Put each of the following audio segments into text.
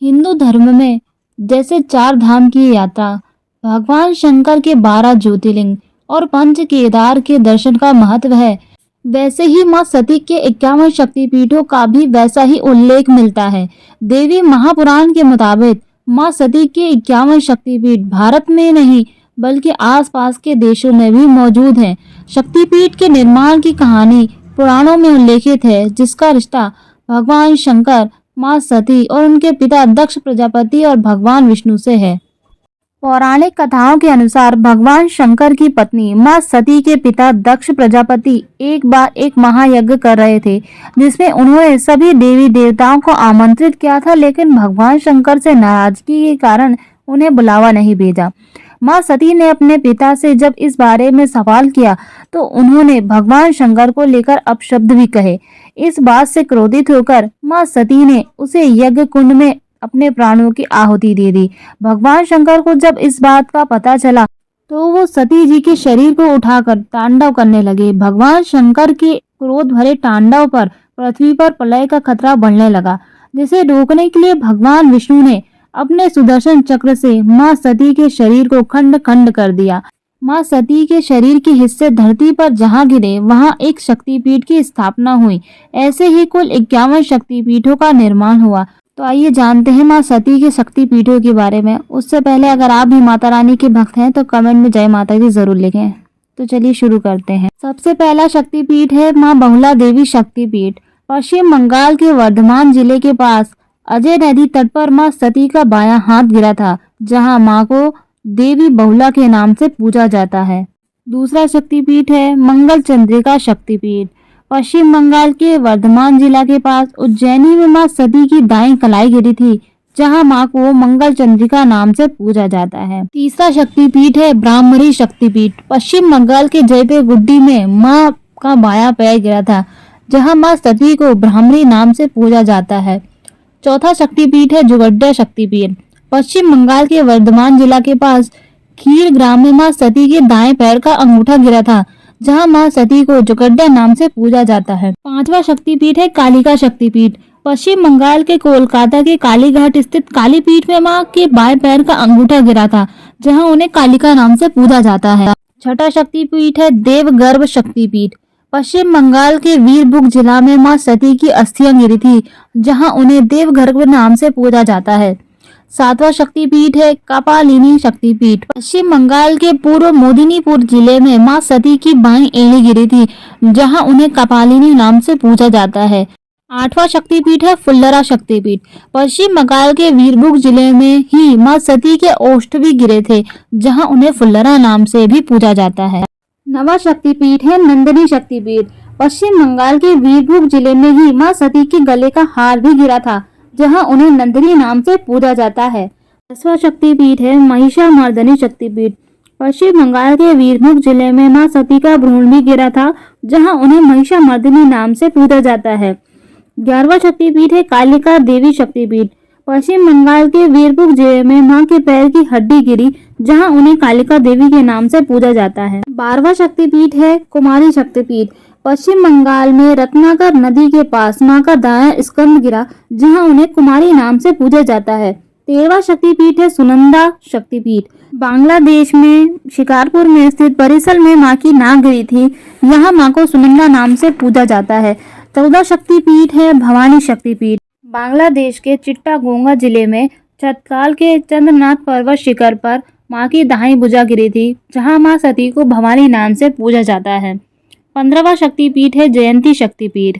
हिंदू धर्म में जैसे चार धाम की यात्रा, भगवान शंकर के 12 ज्योतिर्लिंग और पंच केदार के दर्शन का महत्व है, वैसे ही मां सती के 51 शक्तिपीठों का भी वैसा ही उल्लेख मिलता है। देवी महापुराण के मुताबिक मां सती के 51 शक्तिपीठ भारत में नहीं बल्कि आसपास के देशों में भी मौजूद हैं। शक्तिपीठ के निर्माण की कहानी पुराणों में उल्लेखित है, जिसका रिश्ता भगवान शंकर, मां सती और उनके पिता दक्ष प्रजापति और भगवान विष्णु से है। पौराणिक कथाओं के अनुसार भगवान शंकर की पत्नी मां सती के पिता दक्ष प्रजापति एक बार एक महायज्ञ कर रहे थे, जिसमें उन्होंने सभी देवी देवताओं को आमंत्रित किया था, लेकिन भगवान शंकर से नाराजगी के कारण उन्हें बुलावा नहीं भेजा। मां सती ने अपने पिता से जब इस बारे में सवाल किया तो उन्होंने भगवान शंकर को लेकर अपशब्द भी कहे। इस बात से क्रोधित होकर मां सती ने उसे यज्ञ कुंड में अपने प्राणों की आहुति दे दी। भगवान शंकर को जब इस बात का पता चला तो वो सती जी के शरीर को उठाकर तांडव करने लगे। भगवान शंकर के क्रोध भरे तांडव पर पृथ्वी पर प्रलय का खतरा बढ़ने लगा, जिसे रोकने के लिए भगवान विष्णु ने अपने सुदर्शन चक्र से मां सती के शरीर को खंड खंड कर दिया। मां सती के शरीर के हिस्से धरती पर जहां गिरे वहां एक शक्तिपीठ की स्थापना हुई। ऐसे ही कुल 51 शक्तिपीठों का निर्माण हुआ। तो आइए जानते हैं मां सती के शक्तिपीठों के बारे में। उससे पहले अगर आप भी माता रानी के भक्त हैं तो कमेंट में जय माता दी जरूर लिखें। तो चलिए शुरू करते हैं। सबसे पहला शक्तिपीठ है मां बहुला देवी शक्तिपीठ। पश्चिम बंगाल के वर्धमान जिले के पास अजय नदी तट पर मां सती का बायां हाथ गिरा था, जहां मां को देवी बहुला के नाम से पूजा जाता है। दूसरा शक्तिपीठ है मंगल चंद्रिका शक्तिपीठ। पश्चिम बंगाल के वर्धमान जिला के पास उज्जैनी में मां सती की दाईं कलाई गिरी थी, जहां मां को मंगल चंद्रिका नाम से पूजा जाता है। तीसरा शक्तिपीठ है ब्राह्मणी शक्तिपीठ। पश्चिम बंगाल के जयपेगुड्डी में मां का बायां पैर गिरा था, जहां मां सती को ब्राह्मणी नाम से पूजा जाता है। चौथा शक्तिपीठ है जुगड्डा शक्तिपीठ। पश्चिम बंगाल के वर्धमान जिला के पास खीर ग्राम में मां सती के दाएं पैर का अंगूठा गिरा था, जहां मां सती को जुगड्डा नाम से पूजा जाता है। पांचवा शक्तिपीठ है कालिका शक्तिपीठ। पश्चिम बंगाल के कोलकाता के कालीघाट स्थित कालीपीठ में मां के बाएं पैर का अंगूठा गिरा था, जहां उन्हें कालिका नाम से पूजा जाता है। छठा शक्तिपीठ है देवगर्भ शक्तिपीठ। पश्चिम बंगाल के वीरभूम जिला में मां सती की अस्थियां गिरी थी, जहां उन्हें देवगर्भ नाम से पूजा जाता है। सातवां शक्तिपीठ है कपालिनी शक्तिपीठ। पश्चिम बंगाल के पूर्व मेदिनीपुर जिले में मां सती की बाईं एड़ी गिरी थी, जहां उन्हें कपालिनी नाम से पूजा जाता है। आठवां शक्तिपीठ है फुल्लरा शक्तिपीठ। पश्चिम बंगाल के वीरभूम जिले में ही मां सती के ओष्ठ भी गिरे थे, जहां उन्हें फुल्लरा नाम से भी पूजा जाता है। नवा शक्तिपीठ है नंदिनी शक्तिपीठ। पश्चिम बंगाल के वीरभूम जिले में ही मां सती के गले का हार भी गिरा था, जहां उन्हें नंदिनी नाम से पूजा जाता है। 10वां शक्तिपीठ है महिषामर्दिनी शक्तिपीठ। पश्चिम बंगाल के वीरभूम जिले में मां सती का भ्रूण भी गिरा था, जहां उन्हें महिषामर्दिनी नाम से पूजा जाता है। 11वां शक्तिपीठ है कालिका देवी शक्तिपीठ। पश्चिम बंगाल के वीरभूम जिले में मां के पैर की हड्डी गिरी, जहां उन्हें कालिका देवी के नाम से पूजा जाता है। 12वां शक्तिपीठ है कुमारी शक्तिपीठ। पश्चिम बंगाल में रत्नाकर नदी के पास मां का दायां स्कंद गिरा, जहां उन्हें कुमारी नाम से पूजा जाता है। 13वां शक्तिपीठ है सुनंदा शक्तिपीठ। बांग्लादेश में शिकारपुर में स्थित परिसल में मां की नाक गिरी थी, यहाँ मां को सुनंदा नाम से पूजा जाता है। 14वां शक्तिपीठ है भवानी शक्तिपीठ। बांग्लादेश के चिट्टागोंगा जिले में चतकाल के चंद्रनाथ पर्वत शिखर पर मां की दाहिनी भुजा गिरी थी, जहां मां सती को भवानी नाम से पूजा जाता है। 15वां शक्तिपीठ है जयंती शक्तिपीठ।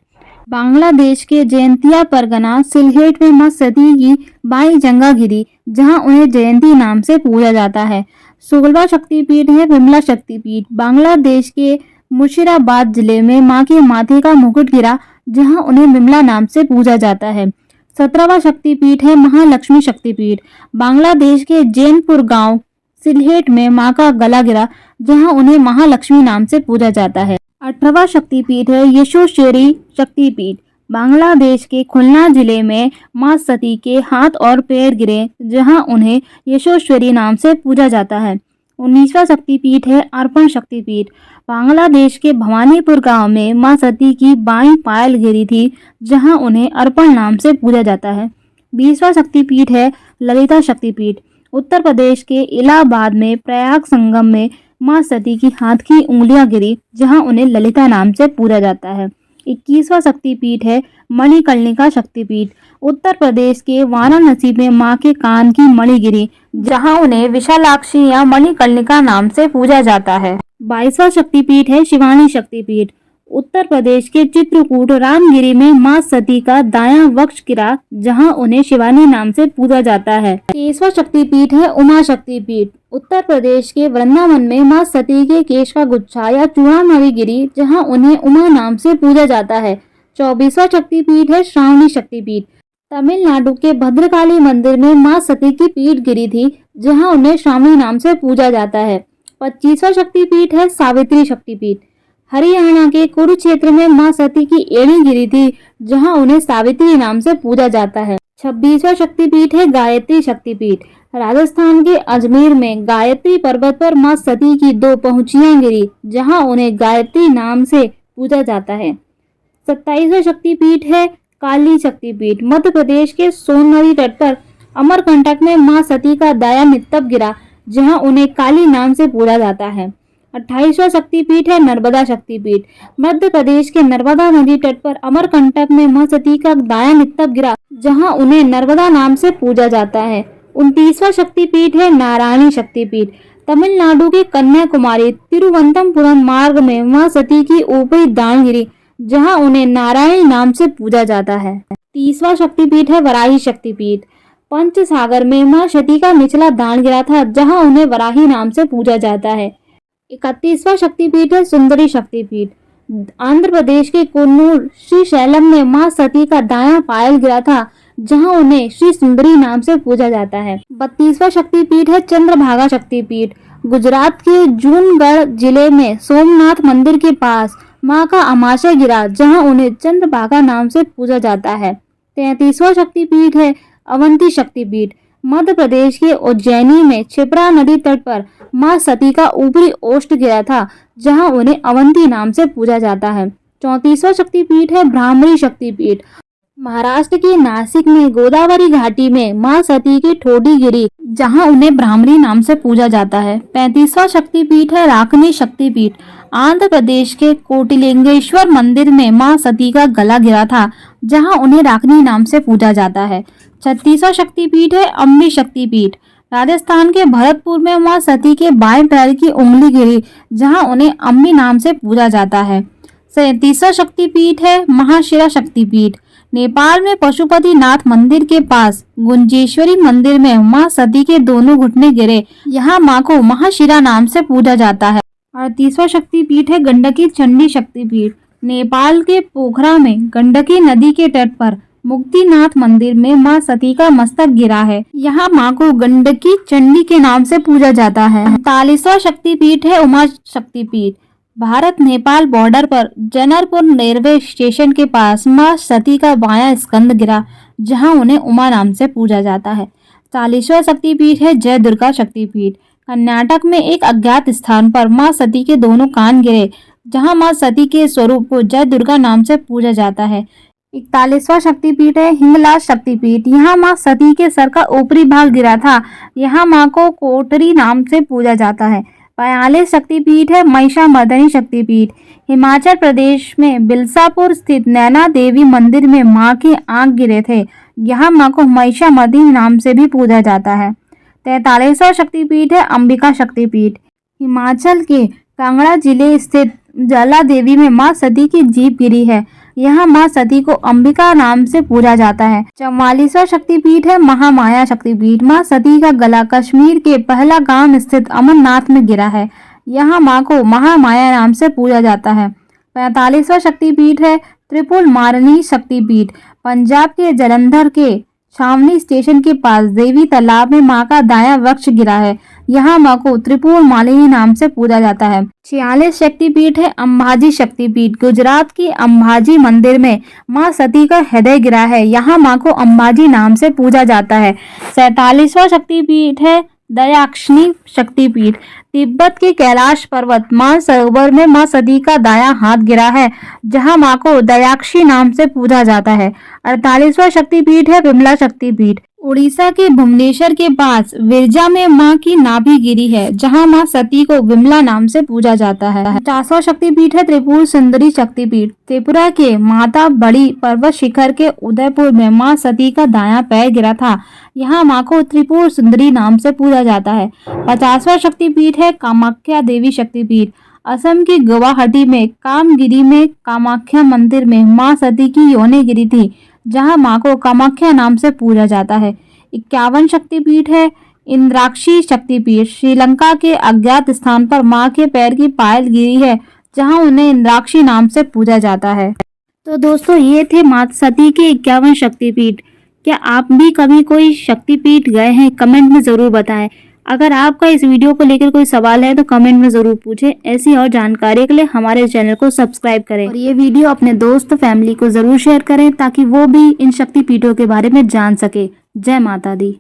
बांग्लादेश के जयंतिया परगना सिलहेट में मां सती की बाईं जंघा गिरी, जहां उन्हें जयंती नाम से पूजा जाता है। 16वां शक्तिपीठ है विमला शक्तिपीठ। बांग्लादेश के मुर्शिदाबाद जिले में मां के माथे का मुकुट गिरा, जहां उन्हें विमला नाम से पूजा जाता है। 17वां शक्तिपीठ है महालक्ष्मी शक्तिपीठ। बांग्लादेश के जैनपुर गांव सिलहेट में मां का गला गिरा, जहां उन्हें महालक्ष्मी नाम से पूजा जाता है। 18वां शक्तिपीठ है यशोश्वरी शक्तिपीठ। बांग्लादेश के खुलना जिले में मां सती के हाथ और पैर गिरे, जहां उन्हें यशोश्वरी नाम से पूजा जाता है। 19वां शक्तिपीठ है अर्पण शक्तिपीठ। बांग्लादेश के भवानीपुर गांव में मां सती की बाईं पायल गिरी थी, जहां उन्हें अर्पण नाम से पूजा जाता है। 20वां शक्तिपीठ है ललिता शक्तिपीठ। उत्तर प्रदेश के इलाहाबाद में प्रयाग संगम में मां सती की हाथ की उंगलियां गिरी, जहां उन्हें ललिता नाम से पूजा जाता है। 21वां शक्तिपीठ है मणिकर्णिका शक्तिपीठ। उत्तर प्रदेश के वाराणसी में मां के कान की मणि गिरी, जहां उन्हें विशालाक्षी या मणिकर्णिका नाम से पूजा जाता है। 22वां शक्तिपीठ है शिवानी शक्तिपीठ। उत्तर प्रदेश के चित्रकूट रामगिरी में मां सती का दायां वक्ष गिरा, जहां उन्हें शिवानी नाम से पूजा जाता है। 23वां शक्तिपीठ है उमा शक्तिपीठ। उत्तर प्रदेश के वृंदावन में मां सती के केश का गुच्छा या चूड़ामणि गिरी, जहां उन्हें उमा नाम से पूजा जाता है। 24वां शक्तिपीठ है श्रावणी शक्तिपीठ। तमिलनाडु के भद्रकाली मंदिर में मां सती की पीठ गिरी थी, जहां उन्हें श्रावणी नाम से पूजा जाता है। 25वां शक्तिपीठ है सावित्री शक्तिपीठ। हरियाणा के कुरुक्षेत्र में मां सती की एड़ी गिरी थी, जहां उन्हें सावित्री नाम से पूजा जाता है। 26वां शक्तिपीठ है गायत्री शक्तिपीठ। राजस्थान के अजमेर में गायत्री पर्वत पर मां सती की 2 पहुंचियां गिरी, जहां उन्हें गायत्री नाम से पूजा जाता है। 27वां शक्तिपीठ है काली शक्तिपीठ। मध्य प्रदेश के सोन नदी तट पर अमरकंटक में मां सती का दायां नितंब गिरा, जहां उन्हें काली नाम से पूजा जाता है। 28वां शक्तिपीठ है नर्मदा शक्तिपीठ। मध्य प्रदेश के नर्मदा नदी तट पर अमरकंटक में मां सती का दायां नितंब गिरा, जहां उन्हें नर्मदा नाम से पूजा जाता है। 29वां शक्तिपीठ है नारायणी शक्तिपीठ। तमिलनाडु के कन्याकुमारी तिरुवनंतपुरम मार्ग में मां सती की ऊपरी दाढ़ गिरी, जहां उन्हें नारायणी नाम से पूजा जाता है। 30वां शक्तिपीठ है वराही शक्तिपीठ। पंचसागर में मां सती का निचला दाढ़ गिरा था, जहां उन्हें वराही नाम से पूजा जाता है। 31वां शक्तिपीठ है सुंदरी शक्तिपीठ। आंध्र प्रदेश के कुन्नूर श्रीशैलम में मां सती का दायां पायल गिरा था, जहां उन्हें श्री सुंदरी नाम से पूजा जाता है। 32वां शक्तिपीठ है चंद्रभागा शक्तिपीठ। गुजरात के जूनागढ़ जिले में सोमनाथ मंदिर के पास मां का अमाशय गिरा, जहां उन्हें चंद्रभागा नाम से पूजा जाता है। 33वां शक्तिपीठ है अवंती शक्तिपीठ। मध्य प्रदेश के उज्जैनी में क्षिप्रा नदी तट पर मां सती का ऊपरी ओष्ठ गिरा था, जहां उन्हें अवंती नाम से पूजा जाता है। 34वां शक्तिपीठ है ब्राह्मणी शक्तिपीठ। महाराष्ट्र के नासिक में गोदावरी घाटी में मां सती की ठोडी गिरी, जहां उन्हें ब्राह्मणी नाम से पूजा जाता है। 35वां शक्तिपीठ है राकनी शक्तिपीठ। आंध्र प्रदेश के कोटिलिंगेश्वर मंदिर में मां सती का गला गिरा था, जहां उन्हें राकनी नाम से पूजा जाता है। 36वां शक्तिपीठ है अम्बी शक्तिपीठ। राजस्थान के भरतपुर में मां सती के बाएं पैर की उंगली गिरी, जहां उन्हें अम्बी नाम से पूजा जाता है। 37वां शक्तिपीठ है महाशिरा शक्तिपीठ। नेपाल में पशुपति नाथ मंदिर के पास गुंजेश्वरी मंदिर में मां सती के दोनों घुटने गिरे, यहाँ मां को महाशिरा नाम से पूजा जाता है। 38वां शक्तिपीठ है गंडकी चंडी शक्तिपीठ। नेपाल के पोखरा में गंडकी नदी के तट पर मुक्तिनाथ मंदिर में मां सती का मस्तक गिरा है, यहाँ मां को गंडकी चंडी के नाम से पूजा जाता है। 39वां शक्तिपीठ है उमा शक्तिपीठ। भारत नेपाल बॉर्डर पर जनरपुर रेलवे स्टेशन के पास मां सती का बायां स्कंद गिरा, जहां उन्हें उमा नाम से पूजा जाता है। 40वां शक्तिपीठ है जय दुर्गा शक्तिपीठ। कर्नाटक में एक अज्ञात स्थान पर मां सती के दोनों कान गिरे, जहां मां सती के स्वरूप को जय दुर्गा नाम से पूजा जाता है। 41वां शक्तिपीठ है हिंगलाज शक्तिपीठ। यहाँ मां सती के सर का ऊपरी भाग गिरा था, यहाँ मां को कोटरी नाम से पूजा जाता है। 42 शक्तिपीठ है महिषामर्दिनी शक्तिपीठ। हिमाचल प्रदेश में बिलसापुर स्थित नैना देवी मंदिर में मां के आंख गिरे थे, यहाँ मां को महिषामर्दिनी नाम से भी पूजा जाता है। 43वां शक्तिपीठ है अंबिका शक्तिपीठ। हिमाचल के कांगड़ा जिले स्थित जला देवी में मां सती की जीभ गिरी है, यहाँ मां सती को अंबिका नाम से पूजा जाता है। 44वां शक्तिपीठ है महामाया शक्तिपीठ। मां सती का गला कश्मीर के पहला गांव स्थित अमरनाथ में गिरा है, यहाँ मां को महामाया नाम से पूजा जाता है। 45वां शक्तिपीठ है त्रिपुल मारनी शक्तिपीठ। पंजाब के जलंधर के छावनी स्टेशन के पास देवी तालाब में मां का दायां वक्ष गिरा है, यहाँ मां को त्रिपुर मालिनी नाम से पूजा जाता है। 46 शक्तिपीठ है अंबाजी शक्तिपीठ। गुजरात के अंबाजी मंदिर में मां सती का हृदय गिरा है, यहाँ मां को अंबाजी नाम से पूजा जाता है। 47वां शक्तिपीठ है दयाक्षिणी शक्तिपीठ। तिब्बत के कैलाश पर्वत मानसरोवर में मां सती का दायां हाथ गिरा है, जहां मां को दयाक्षी नाम से पूजा जाता है। 48वां शक्तिपीठ है विमला शक्तिपीठ। उड़ीसा के भुवनेश्वर के पास विरजा में मां की नाभि गिरी है, जहां मां सती को विमला नाम से पूजा जाता है। 50वां शक्तिपीठ है त्रिपुर सुंदरी शक्तिपीठ। त्रिपुरा के माता बड़ी पर्वत शिखर के उदयपुर में मां सती का दायां पैर गिरा था। यहाँ मां को त्रिपुर सुंदरी नाम से पूजा जाता है। 50वां शक्तिपीठ है कामाख्या देवी शक्तिपीठ। असम की गुवाहाटी में कामगिरी में कामाख्या मंदिर में मां सती की योनि गिरी थी, जहां मां को कामाख्या नाम से पूजा जाता है। 51 शक्तिपीठ है इंद्राक्षी शक्तिपीठ। श्रीलंका के अज्ञात स्थान पर मां के पैर की पायल गिरी है, जहां उन्हें इंद्राक्षी नाम से पूजा जाता है। तो दोस्तों, ये थे माता सती के 51 शक्तिपीठ। क्या आप भी कभी कोई शक्तिपीठ गए हैं? कमेंट में जरूर बताएं। अगर आपका इस वीडियो को लेकर कोई सवाल है तो कमेंट में जरूर पूछें। ऐसी और जानकारी के लिए हमारे चैनल को सब्सक्राइब करें और ये वीडियो अपने दोस्त फैमिली को जरूर शेयर करें, ताकि वो भी इन शक्तिपीठों के बारे में जान सके। जय माता दी।